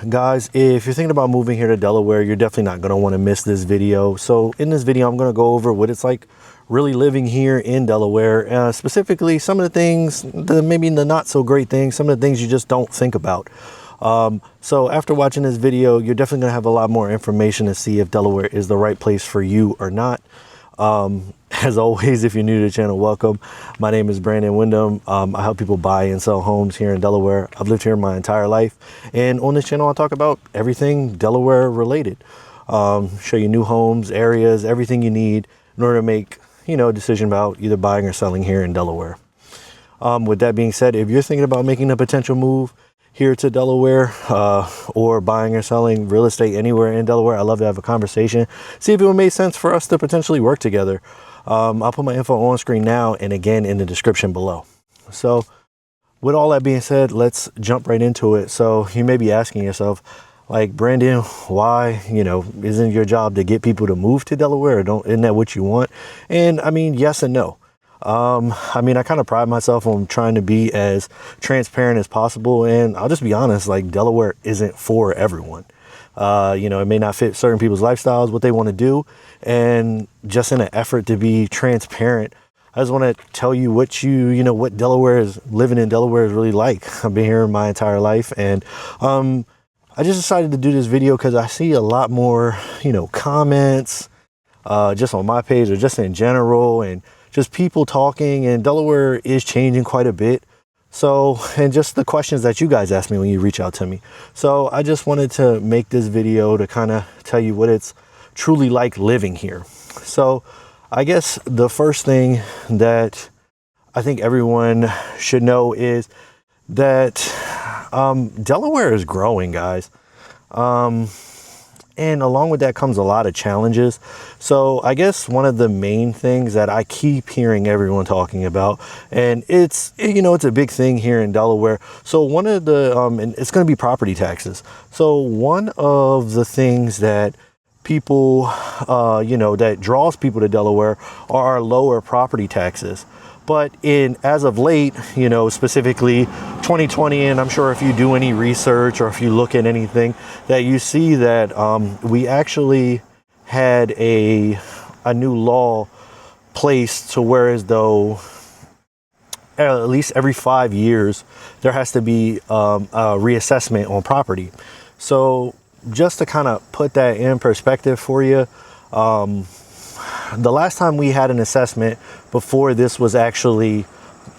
Guys, if you're thinking about moving here to Delaware, you're definitely not going to want to miss this video. So in this video, I'm going to go over what it's like really living here in Delaware, specifically some of the things, maybe the not so great things, some of the things you just don't think about. So after watching this video, you're definitely going to have a lot more information to see if Delaware is the right place for you or not. As always, if you're new to the channel, welcome. My name is Windom. I help people buy and sell homes here in Delaware. I've lived here my entire life, and on this channel I talk about everything Delaware related. Show you new homes, areas, everything you need in order to make a decision about either buying or selling here in Delaware. With that being said, if you're thinking about making a potential move here to Delaware, or buying or selling real estate anywhere in Delaware, I'd love to have a conversation, see if it would make sense for us to potentially work together. I'll put my info on screen now and again in the description below. So with all that being said, let's jump right into it. So you may be asking yourself, like, Brandon, why, isn't your job to get people to move to Delaware? Isn't that what you want? And I mean, yes and no. I kind of pride myself on trying to be as transparent as possible. And I'll just be honest, like, Delaware isn't for everyone. It may not fit certain people's lifestyles, what they want to do. And just in an effort to be transparent, I just want to tell you what what living in Delaware is really like. I've been here my entire life. And, I just decided to do this video because I see a lot more, comments, just on my page or just in general, and just people talking, and Delaware is changing quite a bit. So, and just the questions that you guys ask me when you reach out to me. So I just wanted to make this video to kind of tell you what it's truly like living here. So I guess the first thing that I think everyone should know is that Delaware is growing, guys. And along with that comes a lot of challenges. So I guess one of the main things that I keep hearing everyone talking about, and it's a big thing here in Delaware. So one of the, and it's going to be property taxes. So one of the things that people, that draws people to Delaware are lower property taxes. But as of late, specifically 2020, and I'm sure if you do any research or if you look at anything, that you see that we actually had a new law placed to where, as though at least every 5 years there has to be a reassessment on property. So just to kind of put that in perspective for you, the last time we had an assessment before this was actually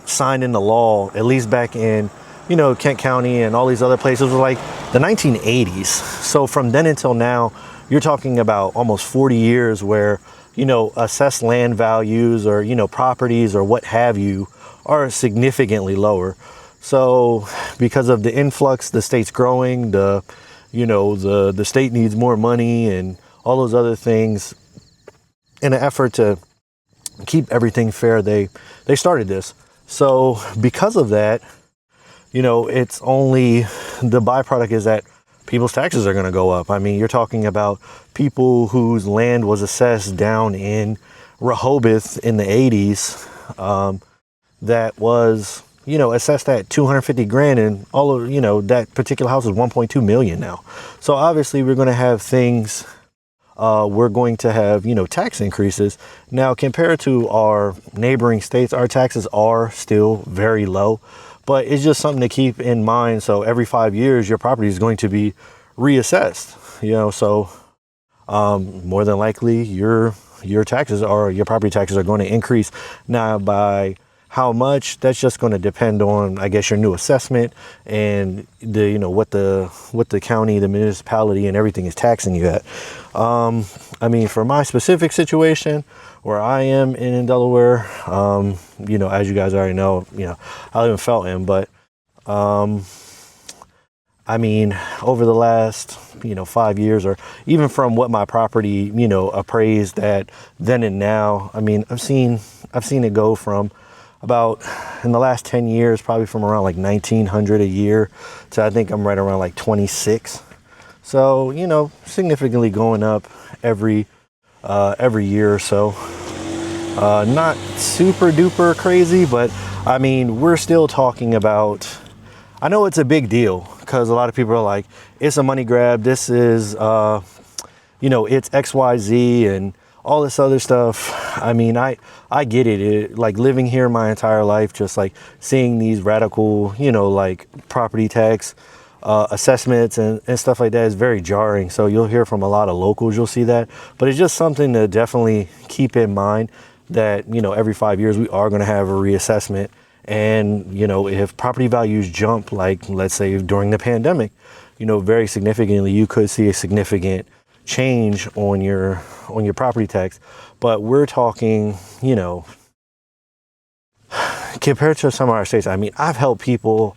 signed into law, at least back in, Kent County and all these other places, was like the 1980s. So from then until now, you're talking about almost 40 years where, assessed land values or, properties or what have you are significantly lower. So because of the influx, the state's growing, the state needs more money and all those other things. In an effort to keep everything fair, they started this. So because of that, it's only the byproduct is that people's taxes are going to go up. I mean, you're talking about people whose land was assessed down in Rehoboth in the 80s, that was, assessed at 250 grand, and all of, that particular house is 1.2 million now. So obviously we're going to have things, we're going to have, tax increases. Now, compared to our neighboring states, our taxes are still very low, but it's just something to keep in mind. So every 5 years, your property is going to be reassessed, so more than likely your property taxes are going to increase. Now, by how much, that's just going to depend on, I guess, your new assessment and the, what the county, the municipality and everything is taxing you at. I mean, for my specific situation where I am in Delaware, as you guys already know, I live in Felton, but, I mean, over the last, 5 years, or even from what my property, appraised at then and now, I mean, I've seen it go from about, in the last 10 years, probably from around like 1900 a year to, I think I'm right around like 26. So, significantly going up every year or so. Not super duper crazy, but I mean, we're still talking about, I know it's a big deal because a lot of people are like, it's a money grab. This is, it's XYZ and all this other stuff. I mean, I get it. Like living here my entire life, just like seeing these radical, like property tax assessments and stuff like that is very jarring. So you'll hear from a lot of locals, you'll see that. But it's just something to definitely keep in mind that, every 5 years we are going to have a reassessment. And, if property values jump, like let's say during the pandemic, very significantly, you could see a significant change on your property tax. But we're talking, compared to some of our states, I mean, I've helped people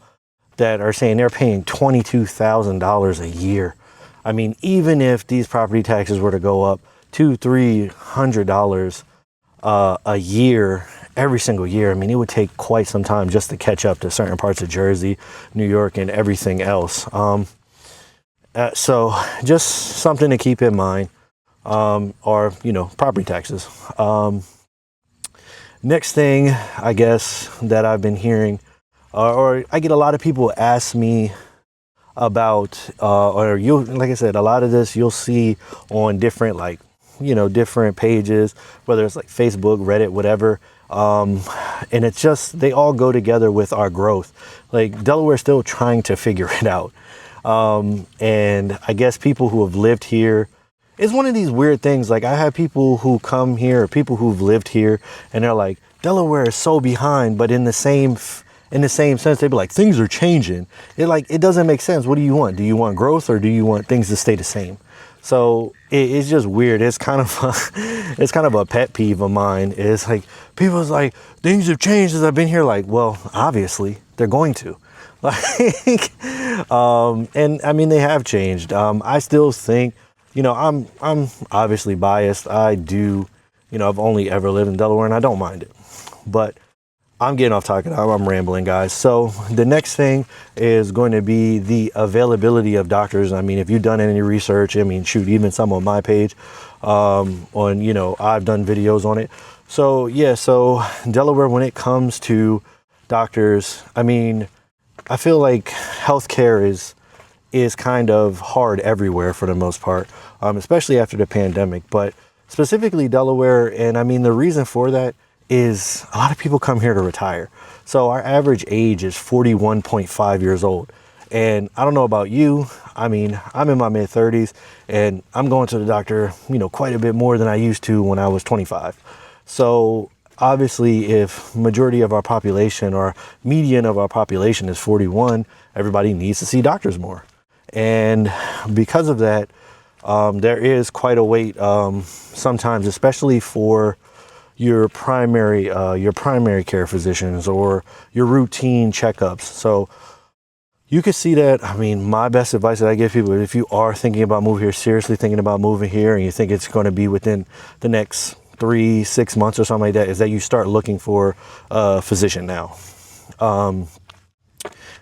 that are saying they're paying $22,000 a year. I mean, even if these property taxes were to go up $200-300 a year, every single year, I mean, it would take quite some time just to catch up to certain parts of Jersey, New York, and everything else. So just something to keep in mind, are, property taxes. Next thing, I guess, that I've been hearing, or I get a lot of people ask me about, like I said, a lot of this you'll see on different, different pages, whether it's like Facebook, Reddit, whatever. And it's just, they all go together with our growth. Like Delaware's still trying to figure it out. And I guess people who have lived here, it's one of these weird things. Like I have people who come here, or people who've lived here, and they're like, Delaware is so behind, but in the same sense, they'd be like, things are changing. It doesn't make sense. What do you want? Do you want growth, or do you want things to stay the same? So it's just weird. It's kind of a pet peeve of mine. It's like, people's like, things have changed since I've been here. Like, well, obviously they're going to. And I mean, they have changed. I still think, I'm obviously biased. I do, I've only ever lived in Delaware and I don't mind it, but I'm getting off topic. I'm rambling, guys. So the next thing is going to be the availability of doctors. I mean, if you've done any research, I mean, shoot, even some on my page, I've done videos on it. So yeah, so Delaware, when it comes to doctors, I mean, I feel like healthcare is kind of hard everywhere for the most part, especially after the pandemic, but specifically Delaware. And I mean, the reason for that is a lot of people come here to retire. So our average age is 41.5 years old. And I don't know about you. I mean, I'm in my mid 30s and I'm going to the doctor, quite a bit more than I used to when I was 25. So obviously, if majority of our population, or median of our population, is 41, everybody needs to see doctors more. And because of that, there is quite a wait sometimes, especially for your primary care physicians or your routine checkups. So you can see that. I mean, my best advice that I give people, if you are thinking about moving here, seriously thinking about moving here, and you think it's going to be within the next 3-6 months or something like that, is that you start looking for a physician now.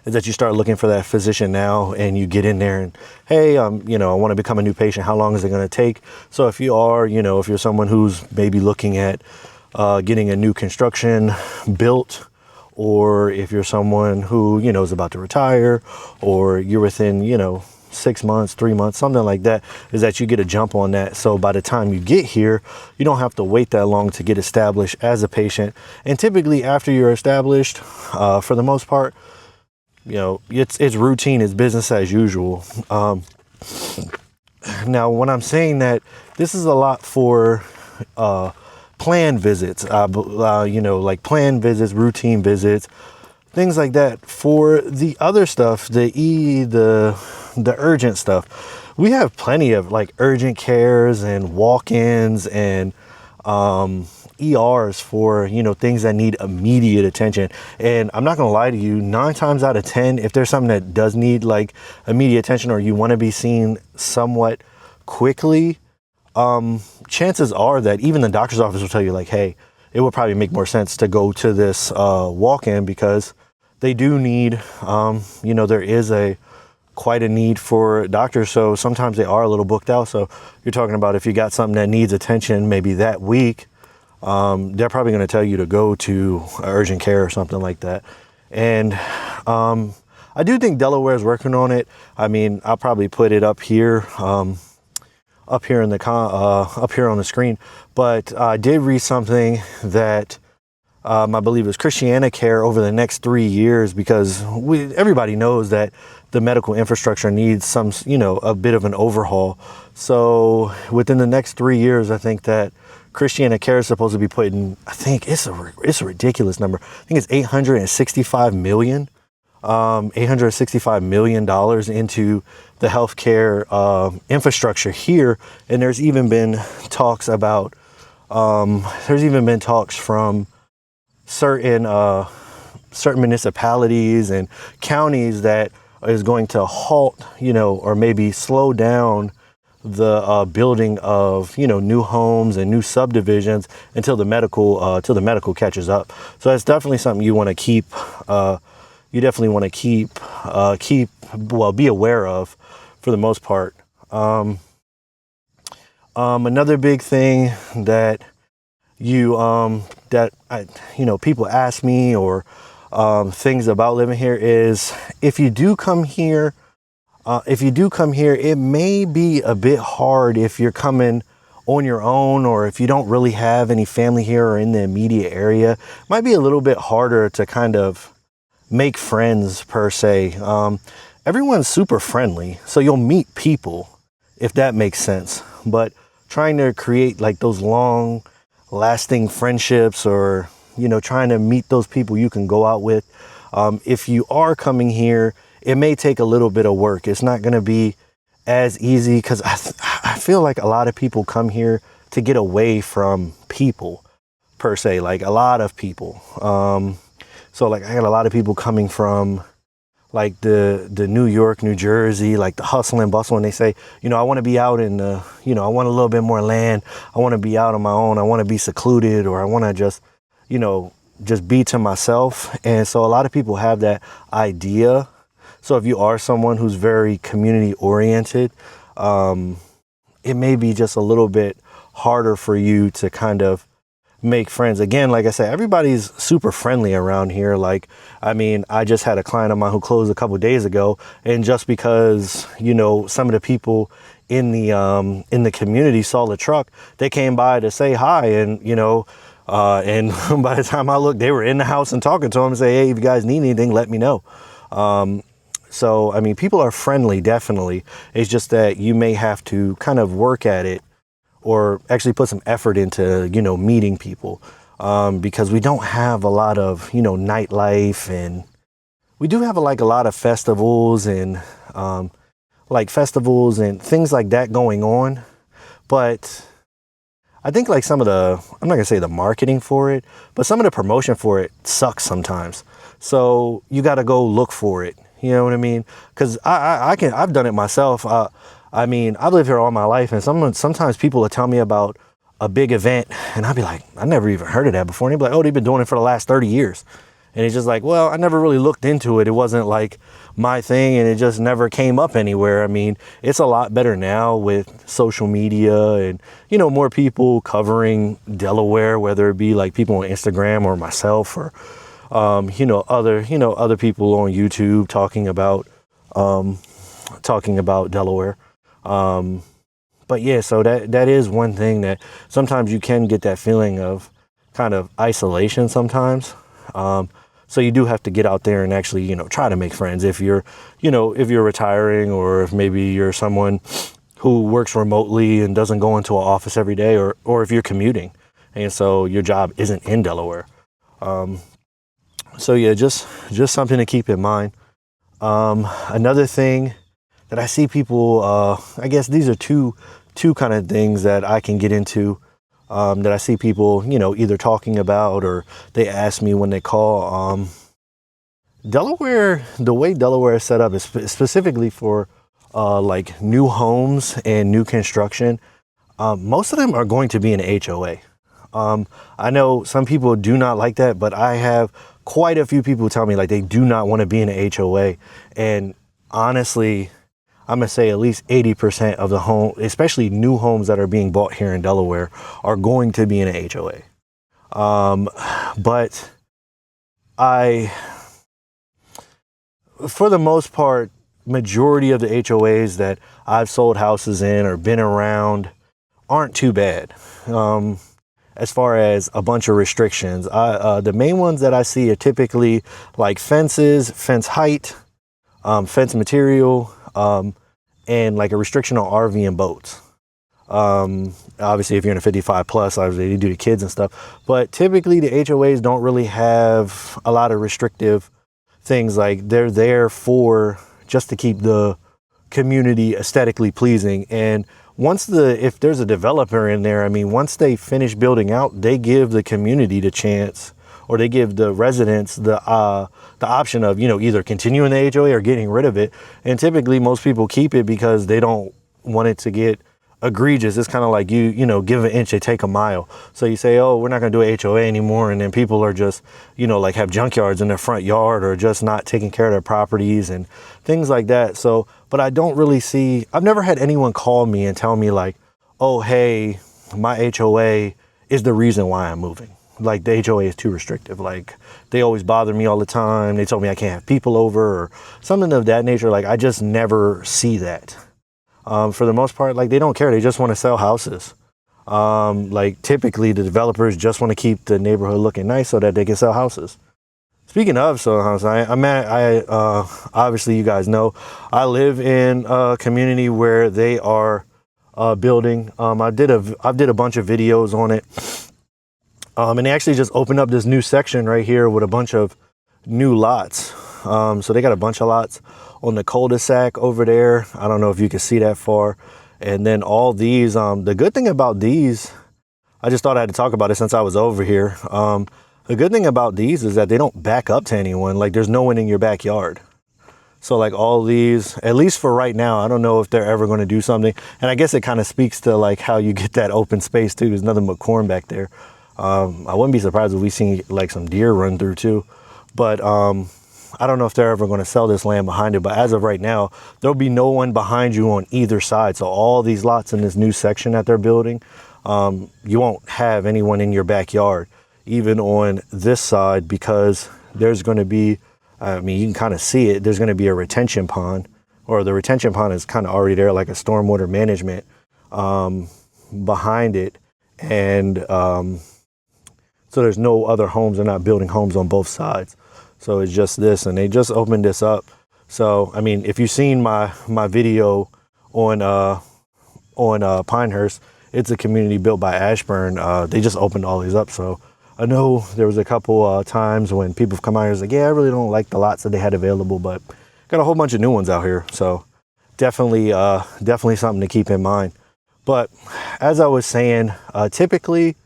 Is that you start looking for that physician now, and you get in there and, hey, I want to become a new patient. How long is it going to take? So if you are, if you're someone who's maybe looking at getting a new construction built, or if you're someone who, is about to retire, or you're within, 6 months, 3 months, something like that, is that you get a jump on that. So by the time you get here, you don't have to wait that long to get established as a patient. And typically after you're established, for the most part, it's routine, it's business as usual. Now, when I'm saying that, this is a lot for planned visits, like planned visits, routine visits, things like that. For the other stuff, the urgent stuff, we have plenty of like urgent cares and walk-ins and ERs for, things that need immediate attention. And I'm not going to lie to you, 9 times out of 10, if there's something that does need like immediate attention, or you want to be seen somewhat quickly, chances are that even the doctor's office will tell you like, hey, it would probably make more sense to go to this walk-in, because they do need, there is quite a need for doctors. So sometimes they are a little booked out. So you're talking about, if you got something that needs attention maybe that week, they're probably going to tell you to go to urgent care or something like that. And I I do think Delaware is working on it. I mean, I'll probably put it up here, up here in the up here on the screen. But I did read something that I believe it was Christianacare over the next 3 years, because everybody knows that the medical infrastructure needs some, a bit of an overhaul. So within the next 3 years, I think that Christianacare is supposed to be putting, I think it's a ridiculous number. I think it's $865 million into the healthcare infrastructure here. And there's even been talks about, from certain municipalities and counties that is going to halt, or maybe slow down the building of, new homes and new subdivisions until the medical catches up. So that's definitely something you want to keep. You definitely want to be aware of, for the most part. Another big thing that people ask me, or things about living here, is if you do come here, it may be a bit hard if you're coming on your own, or if you don't really have any family here or in the immediate area. It might be a little bit harder to kind of make friends, per se. Everyone's super friendly, so you'll meet people, if that makes sense. But trying to create like those long lasting friendships, or, trying to meet those people you can go out with, if you are coming here, it may take a little bit of work. It's not going to be as easy, because I feel like a lot of people come here to get away from people, per se, like a lot of people. So like I got a lot of people coming from like the New York, New Jersey, like the hustle and bustle, and they say, I want to be out in the, I want a little bit more land. I want to be out on my own. I want to be secluded, or I want to just, just be to myself. And so a lot of people have that idea. So if you are someone who's very community oriented, it may be just a little bit harder for you to kind of make friends. Again, like I said, everybody's super friendly around here. Like, I mean, I just had a client of mine who closed a couple of days ago, and just because, some of the people in the community saw the truck, they came by to say hi, and, and by the time I looked, they were in the house and talking to him and say, hey, if you guys need anything, let me know. So, I mean, people are friendly, definitely. It's just that you may have to kind of work at it, or actually put some effort into, meeting people, because we don't have a lot of, nightlife, and we do have a lot of festivals and things like that going on. But I think like some of the, I'm not gonna say the marketing for it, but some of the promotion for it sucks sometimes. So you got to go look for it. You know what I mean? Because I've done it myself. I mean, I've lived here all my life, and sometimes people will tell me about a big event, and I'll be like, I never even heard of that before. And they'll be like, oh, they've been doing it for the last 30 years. And it's just like, well, I never really looked into it. It wasn't like my thing, and it just never came up anywhere. I mean, it's a lot better now with social media and, more people covering Delaware, whether it be like people on Instagram or myself, or, other people on YouTube talking about Delaware. But yeah, so that is one thing that sometimes you can get that feeling of kind of isolation sometimes. So you do have to get out there and actually, try to make friends if you're retiring, or if maybe you're someone who works remotely and doesn't go into an office every day, or if you're commuting and so your job isn't in Delaware. So yeah, just something to keep in mind. Another thing that I see people, I guess these are two kind of things that I can get into, that I see people, either talking about, or they ask me when they call. Delaware, the way Delaware is set up is specifically for like new homes and new construction. Most of them are going to be an HOA. I know some people do not like that, but I have quite a few people tell me like they do not want to be in an HOA. And honestly, I'm going to say at least 80% of the home, especially new homes that are being bought here in Delaware, are going to be in an HOA. But for the most part, majority of the HOAs that I've sold houses in or been around aren't too bad. As far as a bunch of restrictions, the main ones that I see are typically like fences, fence height, fence material, and like a restriction on RV and boats. Obviously, if you're in a 55 plus, obviously you do the kids and stuff, but typically the HOAs don't really have a lot of restrictive things. Like they're there for just to keep the community aesthetically pleasing. And if there's a developer in there, I mean, once they finish building out, they give the community the chance, or they give the residents the option of, either continuing the HOA or getting rid of it. And typically most people keep it because they don't want it to get egregious. It's kind of like give an inch, they take a mile. So you say, oh, we're not going to do a HOA anymore, and then people are just like have junkyards in their front yard, or just not taking care of their properties and things like that. So, but I don't really see, I've never had anyone call me and tell me like, oh, hey, my HOA is the reason why I'm moving. Like the HOA is too restrictive. Like they always bother me all the time. They told me I can't have people over or something of that nature. Like I just never see that. For the most part, like they don't care. They just want to sell houses. Like typically the developers just want to keep the neighborhood looking nice so that they can sell houses. Speaking of selling houses, obviously you guys know, I live in a community where they are building. I did a bunch of videos on it. And they actually just opened up this new section right here with a bunch of new lots. So they got a bunch of lots on the cul-de-sac over there. I don't know if you can see that far. And then all these, the good thing about these, I just thought I had to talk about it since I was over here. The good thing about these is that they don't back up to anyone. Like there's no one in your backyard. So like all these, at least for right now, I don't know if they're ever going to do something. And I guess it kind of speaks to like how you get that open space too. There's nothing but corn back there. I wouldn't be surprised if we see like some deer run through too. But I don't know if they're ever going to sell this land behind it. But as of right now, there'll be no one behind you on either side. So all these lots in this new section that they're building, you won't have anyone in your backyard, even on this side, because there's going to be, I mean, you can kind of see it. There's going to be a retention pond, or the retention pond is kind of already there, like a stormwater management behind it. And so there's no other homes. They're not building homes on both sides. So it's just this, and they just opened this up. So, I mean, if you've seen my video on Pinehurst, it's a community built by Ashburn. They just opened all these up. So I know there was a couple times when people have come out here and was like, yeah, I really don't like the lots that they had available, but got a whole bunch of new ones out here. So definitely something to keep in mind. But as I was saying, typically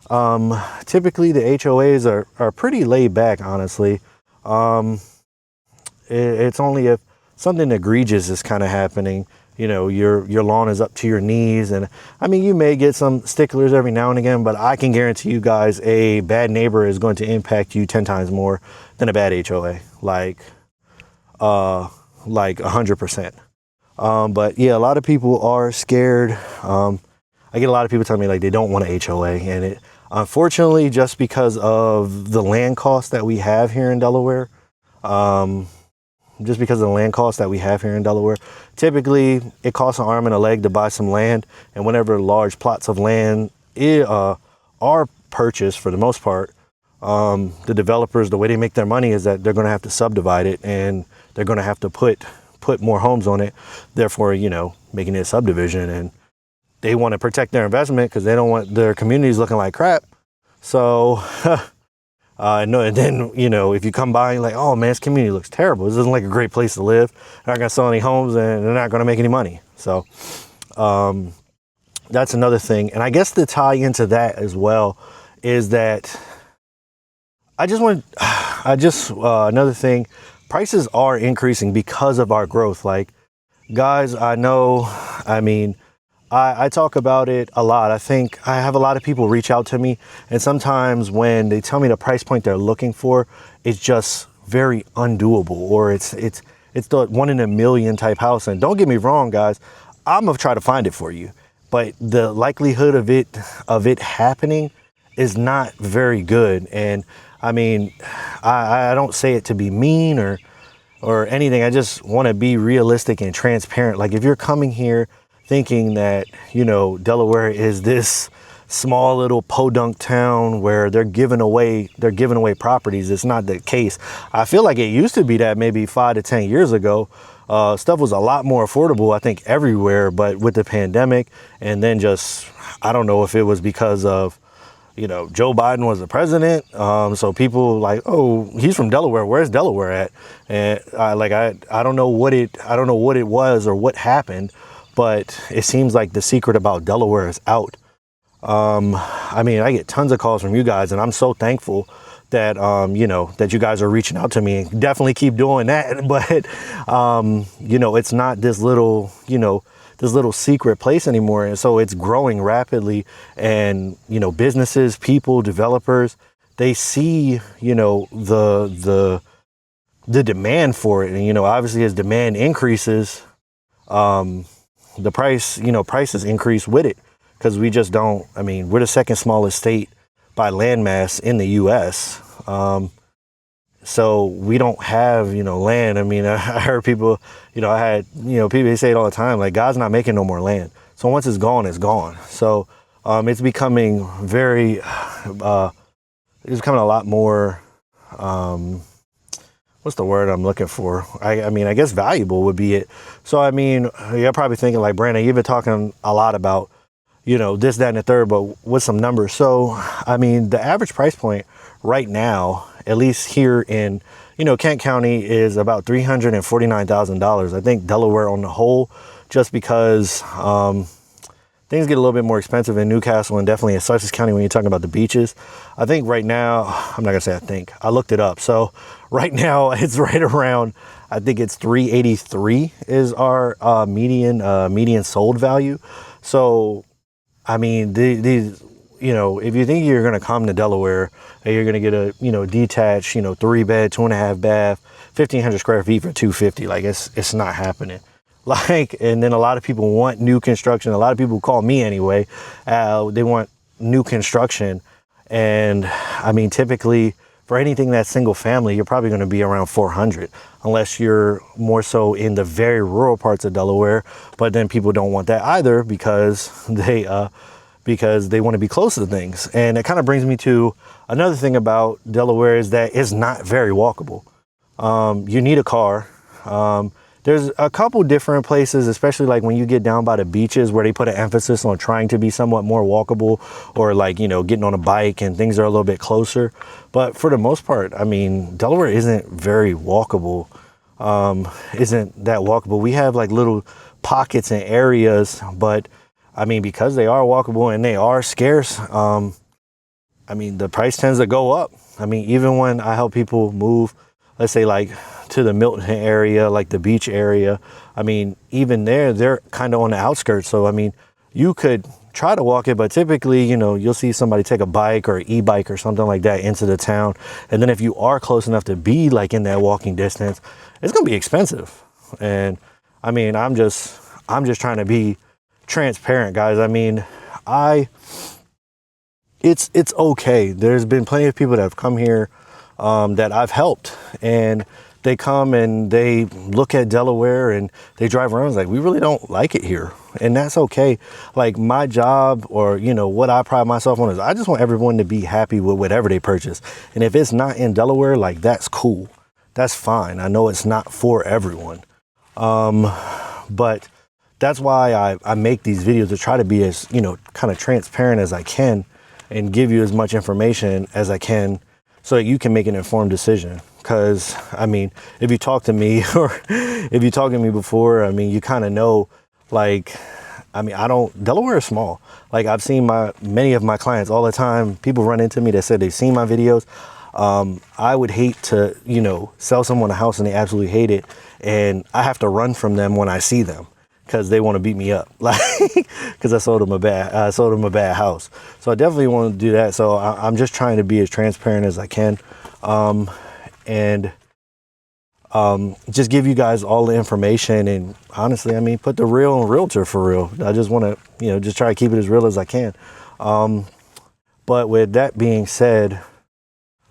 the HOAs are pretty laid back, honestly. It's only if something egregious is kind of happening, your lawn is up to your knees. And I mean, you may get some sticklers every now and again, but I can guarantee you guys a bad neighbor is going to impact you 10 times more than a bad HOA, like 100%. But yeah, a lot of people are scared. I get a lot of people telling me like they don't want an HOA, and it, unfortunately, just because of the land costs that we have here in Delaware, typically it costs an arm and a leg to buy some land. And whenever large plots of land are purchased, for the most part, the developers, the way they make their money is that they're going to have to subdivide it, and they're going to have to put more homes on it, therefore, making it a subdivision. And they want to protect their investment because they don't want their communities looking like crap. So, no, and then, if you come by and like, oh man, this community looks terrible. This isn't like a great place to live. They're not going to sell any homes, and they're not going to make any money. So, that's another thing. And I guess to tie into that as well is that another thing, prices are increasing because of our growth. Like, guys, I talk about it a lot. I think I have a lot of people reach out to me, and sometimes when they tell me the price point they're looking for, it's just very undoable, or it's the 1 in a million type house. And don't get me wrong, guys, I'm gonna try to find it for you, but the likelihood of it happening is not very good. And I mean, I don't say it to be mean, or or anything. I just want to be realistic and transparent. Like if you're coming here thinking that, you know, Delaware is this small little podunk town where they're giving away properties, it's not the case. I feel like it used to be that maybe 5 to 10 years ago. Stuff was a lot more affordable, I think, everywhere, but with the pandemic, and then just, I don't know if it was because of, you know, Joe Biden was the president. So people like, oh, he's from Delaware. Where's Delaware at? And I don't know what it was or what happened, but it seems like the secret about Delaware is out. I mean, I get tons of calls from you guys, and I'm so thankful that, you know, that you guys are reaching out to me, and definitely keep doing that. But, you know, it's not this little, you know, this little secret place anymore. And so it's growing rapidly, and, you know, businesses, people, developers, they see, you know, the demand for it. And, you know, obviously as demand increases, the price, you know, prices increase with it. Because we just don't, I mean, we're the second smallest state by landmass in the U.S. So we don't have, you know, land. I mean, I heard people, you know, I had, you know, people say it all the time, like, God's not making no more land. So once it's gone, it's gone. So it's becoming very, it's becoming a lot more, what's the word I'm looking for? I mean, I guess valuable would be it. So, I mean, you're probably thinking like, Brandon, you've been talking a lot about, you know, this, that, and the third, but what's some numbers? So, I mean, the average price point right now, at least here in, you know, Kent County, is about $349,000. I think Delaware on the whole, just because things get a little bit more expensive in Newcastle and definitely in Sussex County when you're talking about the beaches. I think right now, I'm not gonna say I think, I looked it up. So right now it's right around, I think it's 383 is our median sold value. So I mean, these, you know, if you think you're going to come to Delaware and you're going to get a, you know, detached, you know, 3-bed, 2.5 bath, 1,500 square feet for $250, like it's not happening. Like, and then a lot of people want new construction. A lot of people call me anyway. They want new construction. And I mean, typically for anything that's single family, you're probably going to be around 400, unless you're more so in the very rural parts of Delaware. But then people don't want that either because they want to be close to things. And it kind of brings me to another thing about Delaware, is that it's not very walkable. You need a car. There's a couple different places, especially like when you get down by the beaches, where they put an emphasis on trying to be somewhat more walkable, or like, you know, getting on a bike and things are a little bit closer. But for the most part, I mean, Delaware isn't very walkable. Isn't that walkable. We have like little pockets and areas, but I mean, because they are walkable and they are scarce, I mean, the price tends to go up. I mean, even when I help people move, let's say like to the Milton area, like the beach area, I mean, even there, they're kind of on the outskirts. So, I mean, you could try to walk it, but typically, you know, you'll see somebody take a bike or e-bike or something like that into the town. And then if you are close enough to be like in that walking distance, it's going to be expensive. And I mean, I'm just trying to be transparent, guys. I mean, it's okay. There's been plenty of people that have come here that I've helped, and they come and they look at Delaware and they drive around. It's like, we really don't like it here. And that's okay. Like my job, or, you know, what I pride myself on is I just want everyone to be happy with whatever they purchase. And if it's not in Delaware, like, that's cool. That's fine. I know it's not for everyone. But that's why I make these videos, to try to be as, you know, kind of transparent as I can and give you as much information as I can so that you can make an informed decision. Because, I mean, if you talk to me or if you talked to me before, I mean, you kind of know, like, I mean, Delaware is small. Like, I've seen many of my clients all the time. People run into me that said they've seen my videos. I would hate to, you know, sell someone a house and they absolutely hate it, and I have to run from them when I see them because they want to beat me up, like, because I sold them a bad house. So I definitely want to do that. So I'm just trying to be as transparent as I can. And just give you guys all the information. And honestly, I mean, put the real in realtor for real. I just want to, you know, just try to keep it as real as I can. But with that being said,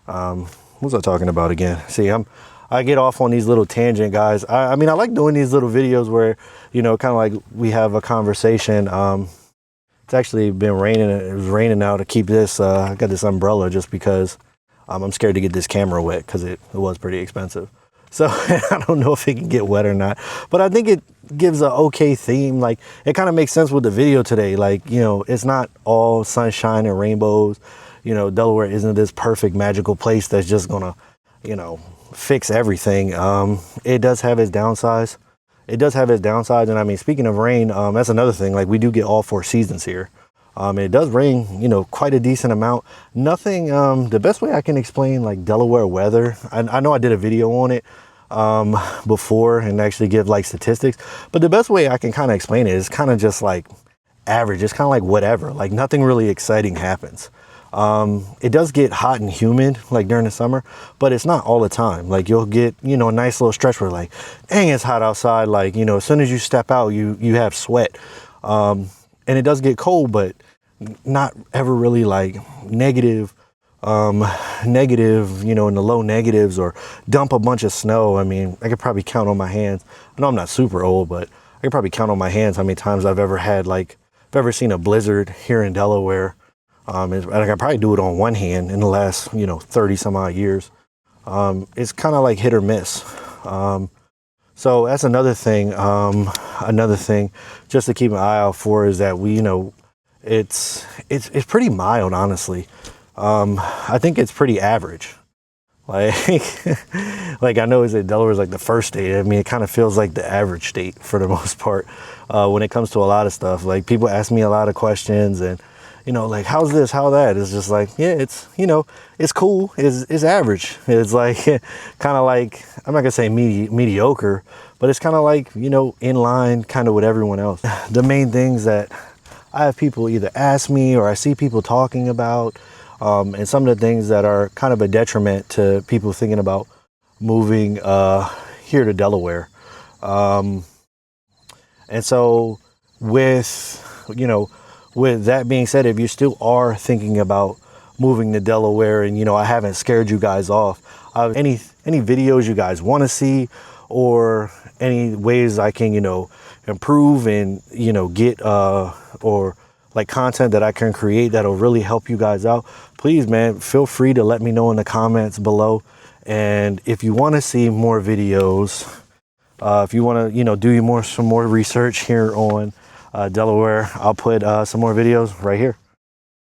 what was I talking about again? See, I'm I get off on these little tangent, guys. I mean, I like doing these little videos where, you know, kind of like we have a conversation. It's actually been raining. It was raining now to keep this. I got this umbrella just because I'm scared to get this camera wet because it was pretty expensive. So I don't know if it can get wet or not, but I think it gives an okay theme. Like, it kind of makes sense with the video today. Like, you know, it's not all sunshine and rainbows. You know, Delaware isn't this perfect magical place that's just gonna, you know, fix everything. It does have its downsides. It does have its downsides. And I mean, speaking of rain, that's another thing. Like, we do get all 4 seasons here. It does rain, you know, quite a decent amount. Nothing, the best way I can explain like Delaware weather, I know I did a video on it before and actually give like statistics, but the best way I can kind of explain it is kind of just like average. It's kind of like whatever, like nothing really exciting happens. It does get hot and humid like during the summer, but it's not all the time. Like, you'll get, you know, a nice little stretch where like, dang, it's hot outside. Like, you know, as soon as you step out, you have sweat. And it does get cold, but not ever really like negative, you know, in the low negatives, or dump a bunch of snow. I mean, I could probably count on my hands. I know I'm not super old, but I could probably count on my hands how many times I've ever had, like, I've ever seen a blizzard here in Delaware. And I could probably do it on one hand in the last, you know, 30 some odd years. It's kind of like hit or miss. So that's another thing. Another thing just to keep an eye out for is that we, you know, it's pretty mild, honestly. I think it's pretty average. Like, like I know is that Delaware is like the first state. I mean, it kind of feels like the average state for the most part when it comes to a lot of stuff. Like, people ask me a lot of questions, and, you know, like, how's this, how that? It's just like, yeah, it's, you know, it's cool. It's average. It's like kind of like, I'm not gonna say mediocre, but it's kind of like, you know, in line kind of with everyone else. The main things that I have people either ask me or I see people talking about, and some of the things that are kind of a detriment to people thinking about moving here to Delaware. And so with, you know, with that being said, if you still are thinking about moving to Delaware and, you know, I haven't scared you guys off, any videos you guys want to see, or any ways I can, you know, improve and, you know, get or like content that I can create that'll really help you guys out, please, man, feel free to let me know in the comments below. And if you want to see more videos, if you want to, you know, do some more research here on Delaware, I'll put some more videos right here.